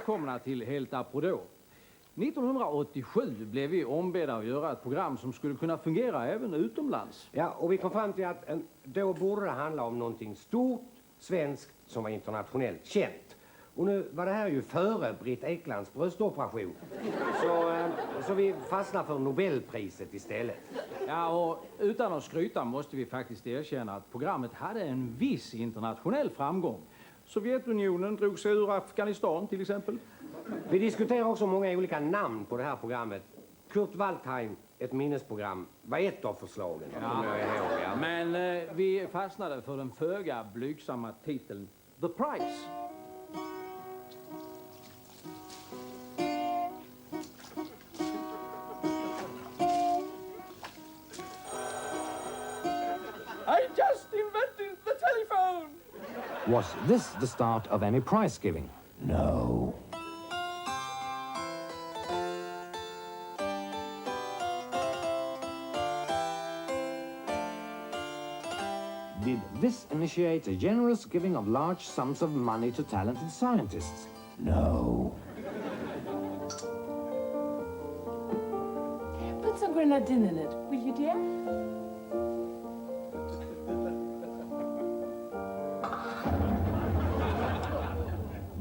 välkomna till Helt Aprodå. 1987 blev vi ombedda att göra ett program som skulle kunna fungera även utomlands. Ja, och vi kom fram till att då borde det handla om någonting stort, svenskt, som var internationellt känt. Och nu var det här ju före Britt Eklands bröstoperation. Så vi fastnar för Nobelpriset istället. Ja, och utan att skryta måste vi faktiskt erkänna att programmet hade en viss internationell framgång. Sovjetunionen drog sig ur Afghanistan till exempel. Vi diskuterar också många olika namn på det här programmet. Kurt Waldheim, ett minnesprogram, var ett av förslagen. Ja. Men vi fastnade för den föga blygsamma titeln The Prize. I just invented the telephone! Was this the start of any prize giving? No. Did this initiate a generous giving of large sums of money to talented scientists? No. Put some grenadine in it, will you, dear?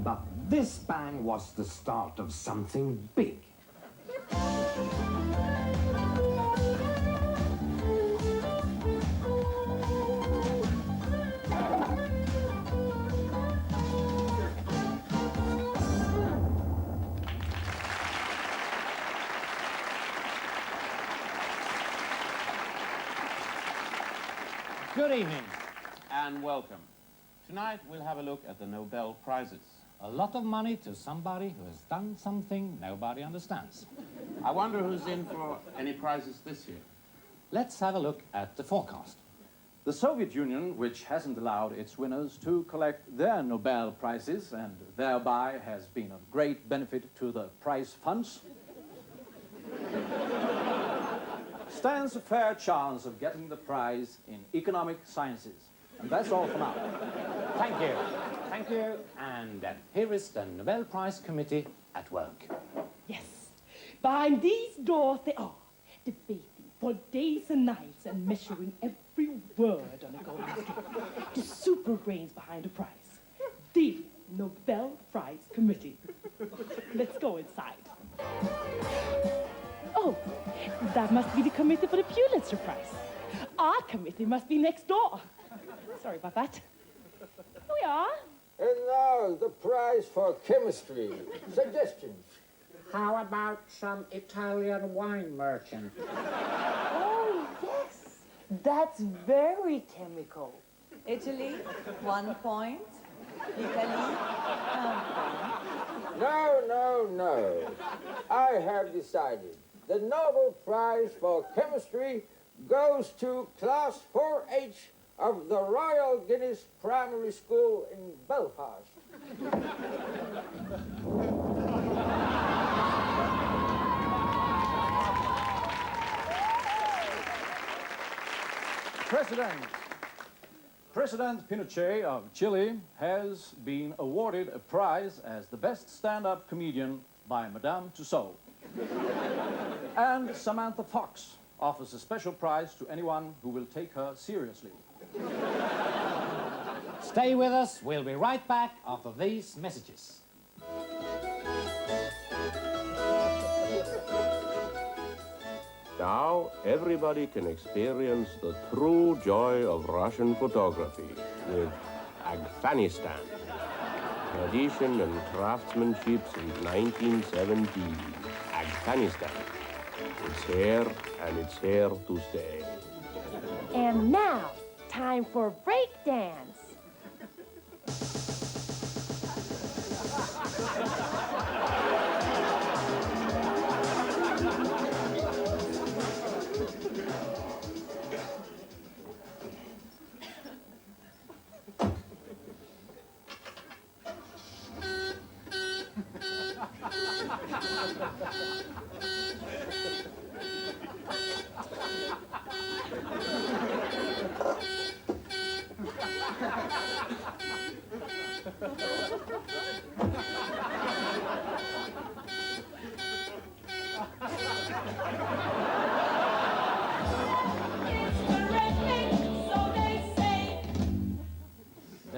But this bang was the start of something big. Good evening and welcome. Tonight we'll have a look at the Nobel Prizes. A lot of money to somebody who has done something nobody understands. I wonder who's in for any prizes this year. Let's have a look at the forecast. The Soviet Union, which hasn't allowed its winners to collect their Nobel Prizes and thereby has been of great benefit to the prize funds, stands a fair chance of getting the prize in economic sciences. And that's all for now. Thank you. Thank you. And here is the Nobel Prize Committee at work. Yes. Behind these doors they are, debating for days and nights and measuring every word on a golden scale. The super brains behind the prize. The Nobel Prize Committee. Let's go inside. Oh, that must be the committee for the Pulitzer Prize. Our committee must be next door. Sorry about that. Here we are. And now the prize for chemistry. Suggestions. How about some Italian wine merchant? Oh, yes. That's very chemical. Italy, 1 point. Italy, 1 point. No. I have decided. The Nobel Prize for Chemistry goes to Class 4H of the Royal Guinness Primary School in Belfast. President Pinochet of Chile has been awarded a prize as the best stand-up comedian by Madame Tussauds. And Samantha Fox offers a special prize to anyone who will take her seriously. Stay with us. We'll be right back after these messages. Now everybody can experience the true joy of Russian photography with Afghanistan. Tradition and craftsmanship since 1917. Afghanistan. It's here and it's here to stay. And now, time for break dance.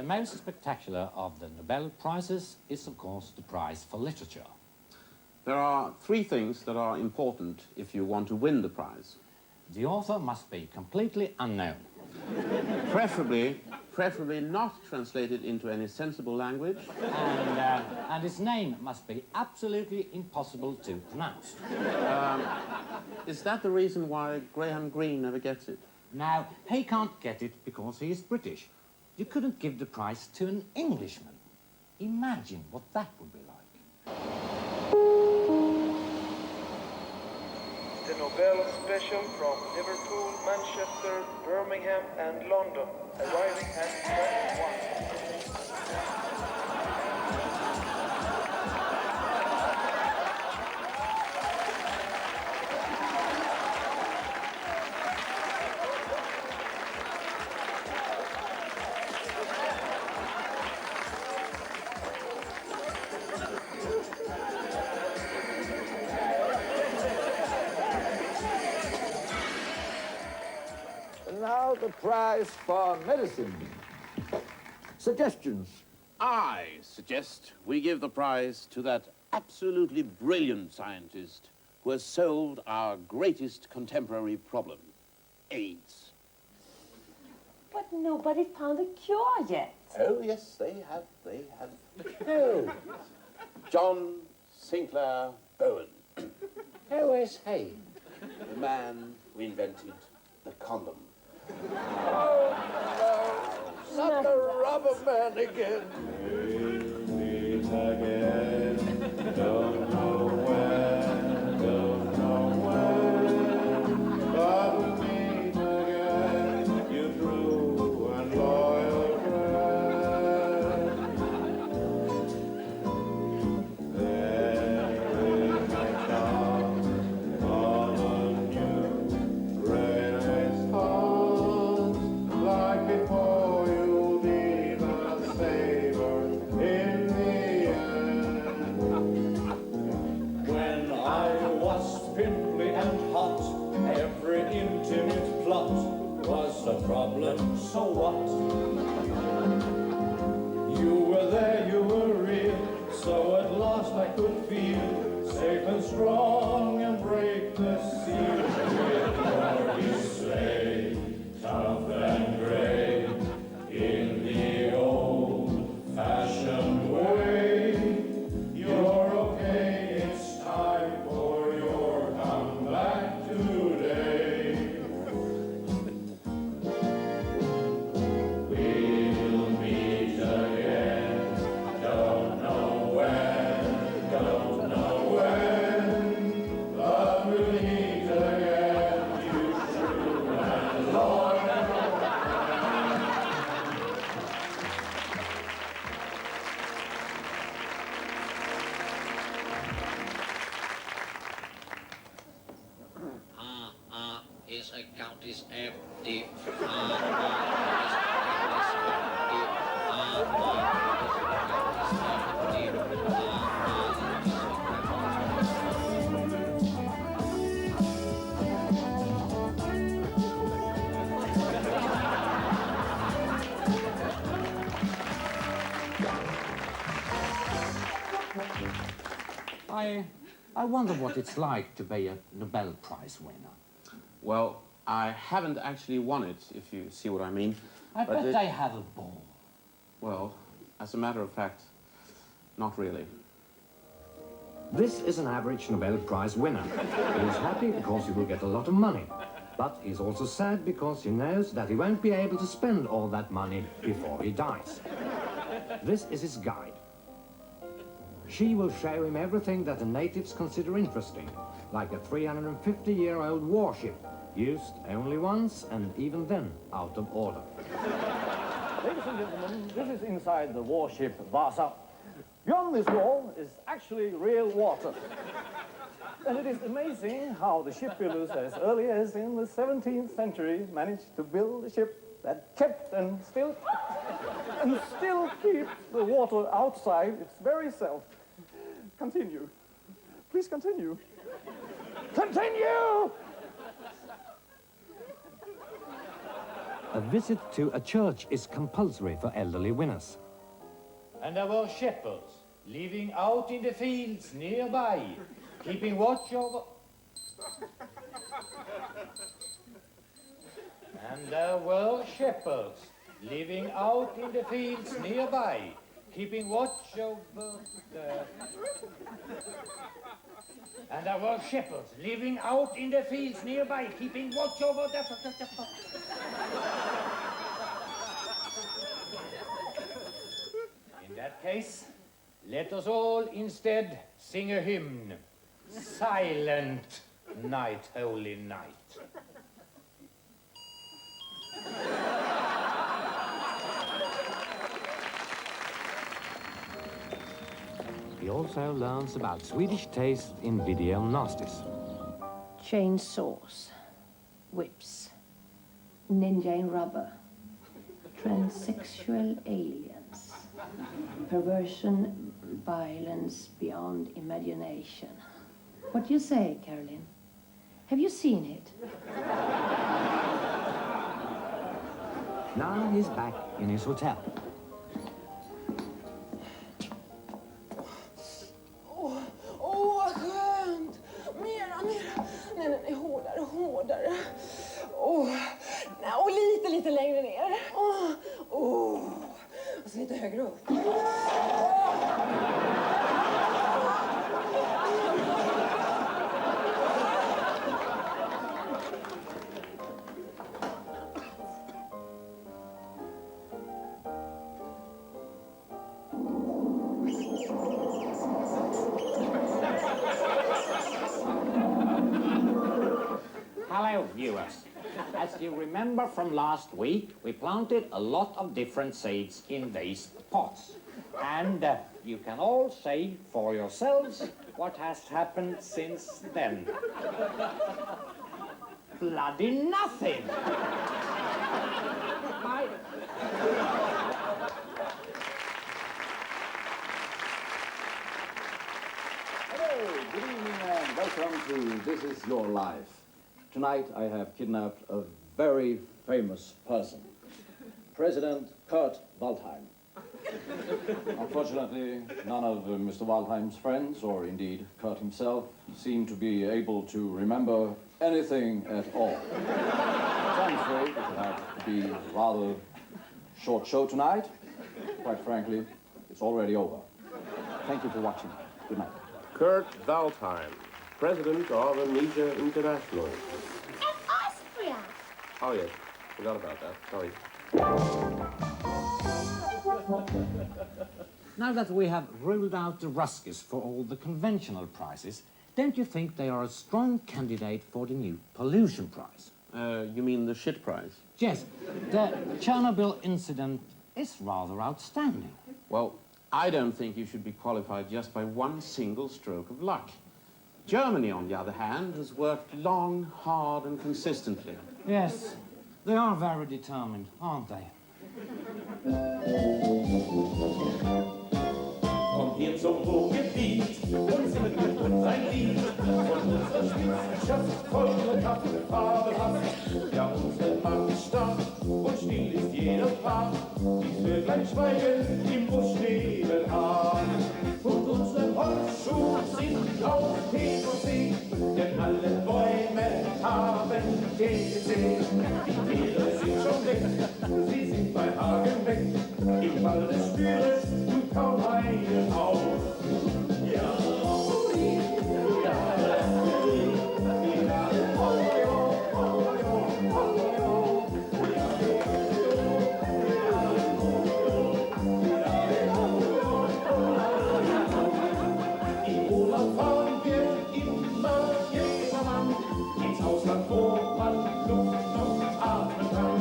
most spectacular of the Nobel Prizes is, of course, the prize for literature. There are three things that are important if you want to win the prize. The author must be completely unknown. Preferably not translated into any sensible language. And his name must be absolutely impossible to pronounce. Is that the reason why Graham Greene never gets it? Now, he can't get it because he is British. You couldn't give the prize to an Englishman. Imagine what that would be like. The Nobel Special from Liverpool, Manchester, Birmingham and London, arriving at 21. Now the prize for medicine. Suggestions? I suggest we give the prize to that absolutely brilliant scientist who has solved our greatest contemporary problem, AIDS. But nobody found a cure yet. Oh, yes, they have. No. John Sinclair Bowen. OSA. The man who invented the condom. Oh, no. Not the rubber man again. Don't know when, but we'll meet again, you true and loyal friend. There is a chance of a new renaissance, like before you'll be the saver in the end. When I was pimply and hot, every intimate plot was a problem, so what? You were there, you were real, so at last I could feel safe and strong and break the seal with your sleigh, tough and grey, in the old-fashioned way. You're okay, it's time for your comeback today. We'll meet again, don't know when, but we'll meet again, you true and loyal. His account is empty. I wonder what it's like to be a Nobel Prize winner. Well, I haven't actually won it, if you see what I mean. I But bet it- they have a ball. Well, as a matter of fact, not really. This is an average Nobel Prize winner. He is happy because he will get a lot of money. But he's also sad because he knows that he won't be able to spend all that money before he dies. This is his guide. She will show him everything that the natives consider interesting, like a 350-year-old warship, used only once and even then out of order. Ladies and gentlemen, this is inside the warship Vasa. Beyond this wall is actually real water. And it is amazing how the shipbuilders as early as in the 17th century managed to build a ship that kept and still keeps the water outside its very self. Continue. Please continue. Continue! a visit to a church is compulsory for elderly winners. And there were shepherds living out in the fields nearby, keeping watch over... And there were shepherds living out in the fields nearby, keeping watch over the... And there were shepherds living out in the fields nearby, keeping watch over the... In that case, let us all instead sing a hymn. Silent night, holy night. He also learns about Swedish taste in video nasties. Chainsaws, whips, ninja in rubber, transsexual aliens, perversion, violence beyond imagination. What do you say, Caroline? Have you seen it? Now he's back in his hotel. Vad skönt! Mera. Nej, hårdare. Och lite längre ner. Och så lite högre upp. Hello, viewers. As you remember from last week, we planted a lot of different seeds in these pots. And you can all say for yourselves what has happened since then. Bloody nothing! Bye. Hello, good evening and welcome to This Is Your Life. Tonight I have kidnapped a very famous person, President Kurt Waldheim. Unfortunately, none of Mr. Waldheim's friends, or indeed Kurt himself, seem to be able to remember anything at all. So I'm afraid it will have to be a rather short show tonight. Quite frankly, it's already over. Thank you for watching. Good night. Kurt Waldheim, president of Amnesia International. And Austria. Oh, yes. Forgot about that. Sorry. Now that we have ruled out the Ruskies for all the conventional prizes, don't you think they are a strong candidate for the new pollution prize? You mean the shit prize? Yes, the Chernobyl incident is rather outstanding. Well, I don't think you should be qualified just by one single stroke of luck. Germany, on the other hand, has worked long, hard and consistently. Yes, they are very determined, aren't they? Kommt hier zum Ruhrgebiet und singet mit uns ein Lied von unserer Spitzenwirtschaft, voller Kaffee, fabelhaft. Ja, unsere Macht ist stark und still ist jeder Part. Dies wird gleich schweigen im Buschnebel an. Und unsere Holzschuhe sind aus PVC, denn alle Bäume haben THC. Die Tiere sind schon weg, sie sind bei Hagen weg. Im Walde spürest du kaum einen auf. Ja, im Urlaub fahren wir immer jedermann ins Ausland, wo man Luft noch atmen kann.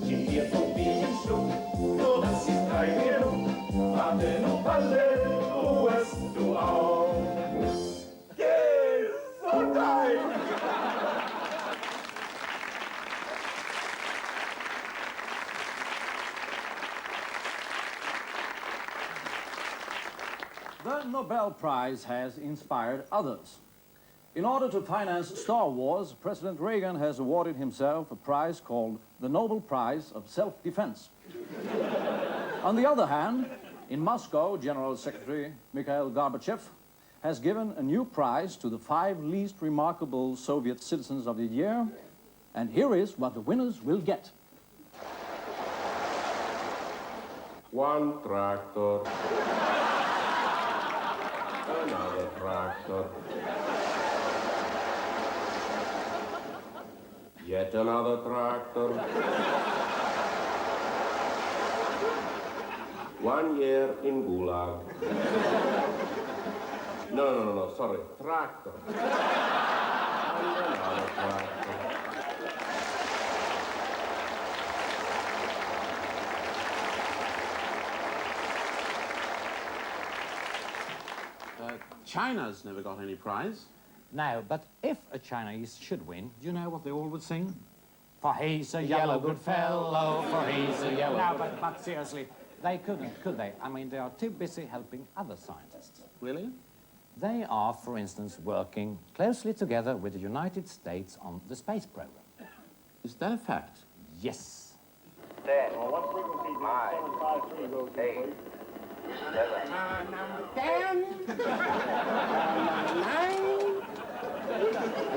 In Bier vom Bienenschluck, nur das ist kein genug. Warte nur alle, ruhest du auf. Gesundheit! The Nobel Prize has inspired others. In order to finance Star Wars, President Reagan has awarded himself a prize called the Nobel Prize of Self-Defense. On the other hand, in Moscow, General Secretary Mikhail Gorbachev has given a new prize to the 5 least remarkable Soviet citizens of the year, and here is what the winners will get. 1 tractor. Another tractor. Yet another tractor. 1 year in Gulag. No, sorry, tractor. And another tractor. China's never got any prize. No, but if a Chinese should win, do you know what they all would sing? For he's a yellow good fellow, for he's a yellow... No, but seriously, they couldn't, could they? I mean, they are too busy helping other scientists. Really? They are, for instance, working closely together with the United States on the space program. Is that a fact? Yes. 10, 9, 8, 7. Number 10. Number 9.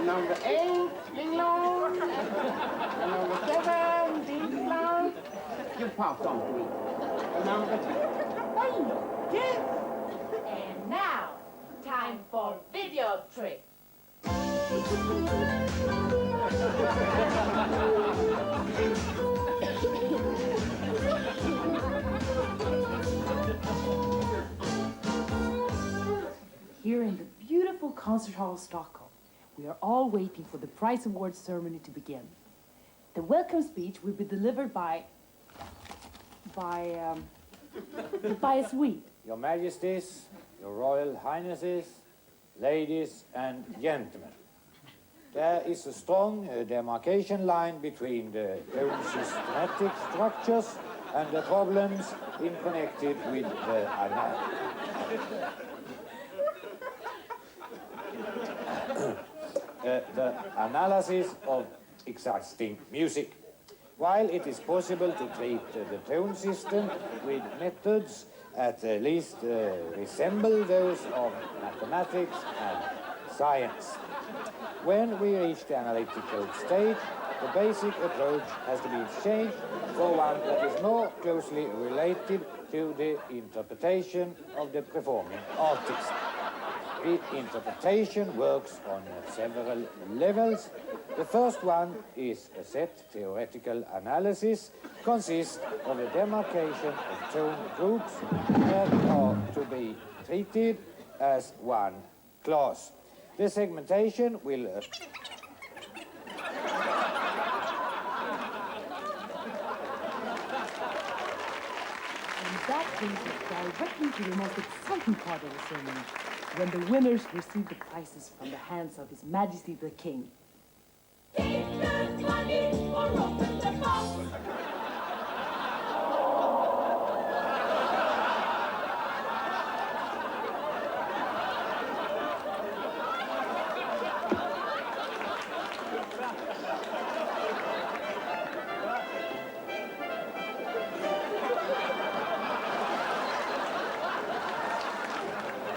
Number 8, ding long. Number 7, ding long. You pass on to me. Number 10. Yes. And now, time for video trick. Here in the beautiful concert hall of Stockholm, we are all waiting for the prize awards ceremony to begin. The welcome speech will be delivered by a suite. Your Majesties, Your Royal Highnesses, ladies and gentlemen. There is a strong demarcation line between the tone systematic structures and the problems in connected with the analysis of existing music. While it is possible to treat the tone system with methods at least resemble those of mathematics and science, when we reach the analytical stage, the basic approach has to be changed for one that is more closely related to the interpretation of the performing artist. The interpretation works on several levels. The first one is a set theoretical analysis, consists of a demarcation of tone groups that are to be treated as one class. The segmentation will And that brings us directly to the most exciting part of the ceremony, when the winners receive the prizes from the hands of His Majesty the King.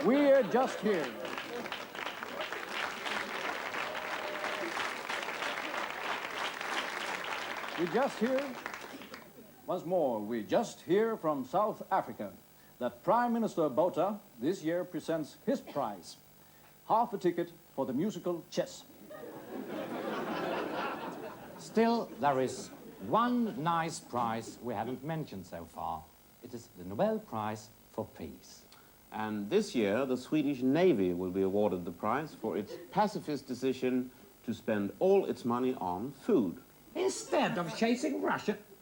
We're just here. We just hear, once more, we just hear from South Africa that Prime Minister Botha this year presents his prize, half a ticket for the musical chess. Still, there is one nice prize we haven't mentioned so far. It is the Nobel Prize for Peace. And this year, the Swedish Navy will be awarded the prize for its pacifist decision to spend all its money on food. Instead of chasing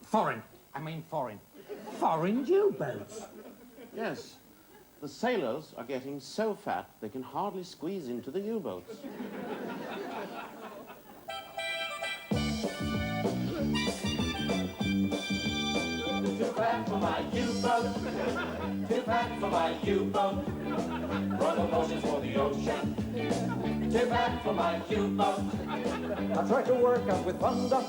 foreign U-boats. Yes, the sailors are getting so fat they can hardly squeeze into the U-boats. Too fat for my U-boat, too fat for my U-boat, run the motions for the ocean. Too bad for my U-boat. I try to work out with thunder,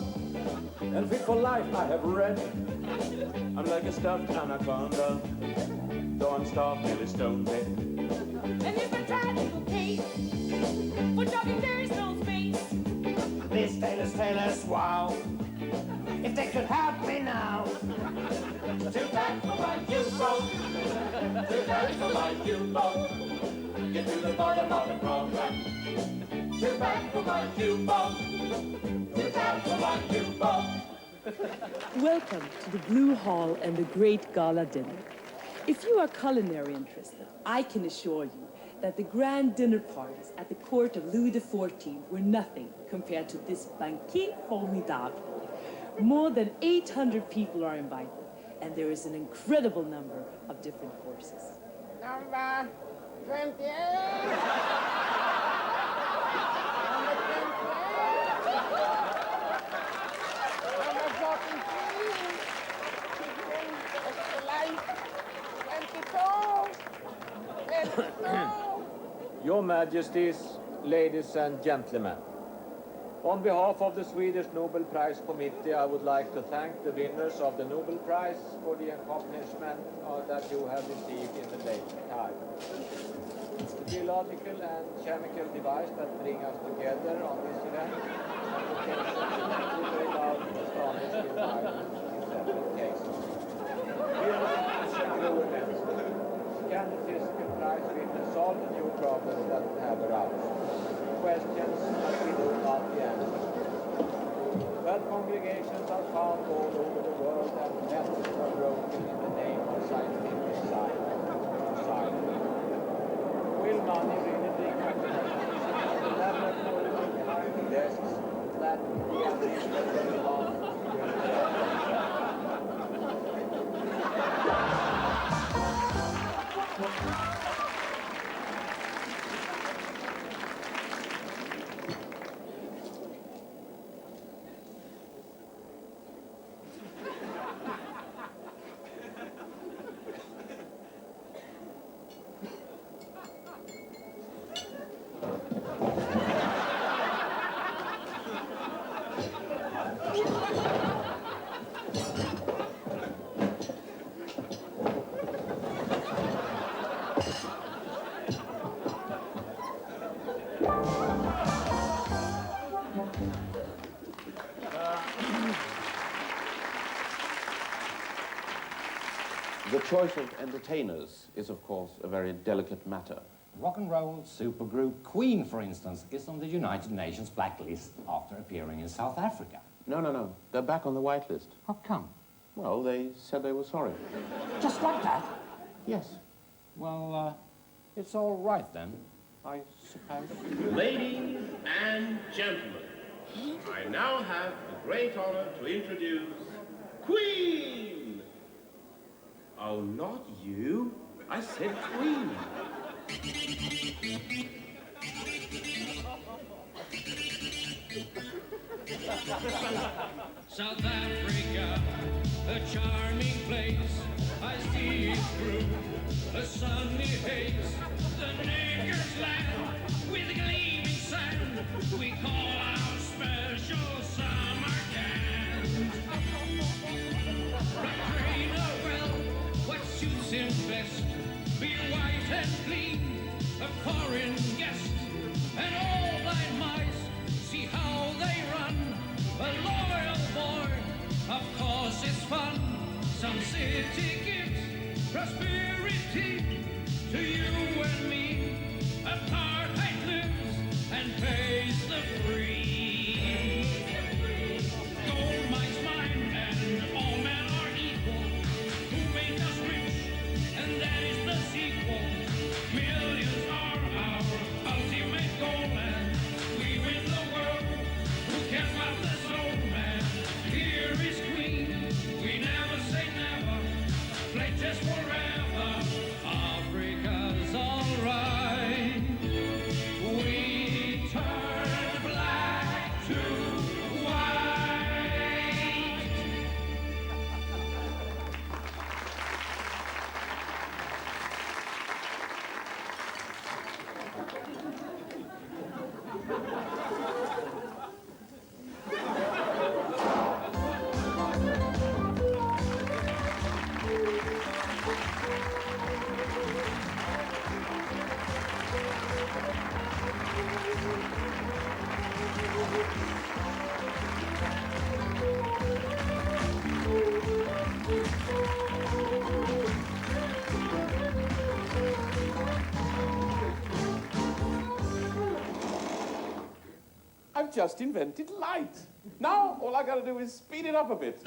and Fit for Life I have read. I'm like a stuffed anaconda, though I'm starved nearly stone dead. And if I try to pay for jogging, there is no space. These tailors, wow. If they could help me now. Too bad for my U-boat. Too bad for my U-boat. Get to the bottom of the program. Too bad for my U-boat. Too bad for my U-boat. Welcome to the Blue Hall and the Great Gala Dinner. If you are culinary interested, I can assure you that the grand dinner parties at the court of Louis XIV were nothing compared to this banquet formidable. More than 800 people are invited, and there is an incredible number of different courses. Number 28. Your Majesties, ladies and gentlemen, on behalf of the Swedish Nobel Prize Committee, I would like to thank the winners of the Nobel Prize for the accomplishment that you have received in the late time. The biological and chemical device that bring us together on this event will allow astonishing environment in several cases. Here is can the physical prize winner solve the new problems that have arisen? Questions that we do not the answer. But congregations are found all over the world and methods are broken in the name of scientific science. Will money really bring the laboratory behind the desks that the administration belongs to? The choice of entertainers is, of course, a very delicate matter. Rock and roll supergroup Queen, for instance, is on the United Nations blacklist after appearing in South Africa. No. They're back on the whitelist. How come? Well, they said they were sorry. Just like that? Yes. Well, it's all right then, I suppose. Ladies and gentlemen, I now have the great honor to introduce Queen! Oh, not you. I said Queen. South Africa, a charming place. I see it through the sunny haze. The nigger's land with gleaming sand. We call our special summer camp. Train well what suits him best. Be white and clean, a foreign guest. And all thy mice, see how they run. A loyal boy, of course it's fun. Some city gives prosperity to you and me. A part just invented light. Now, all I gotta do is speed it up a bit.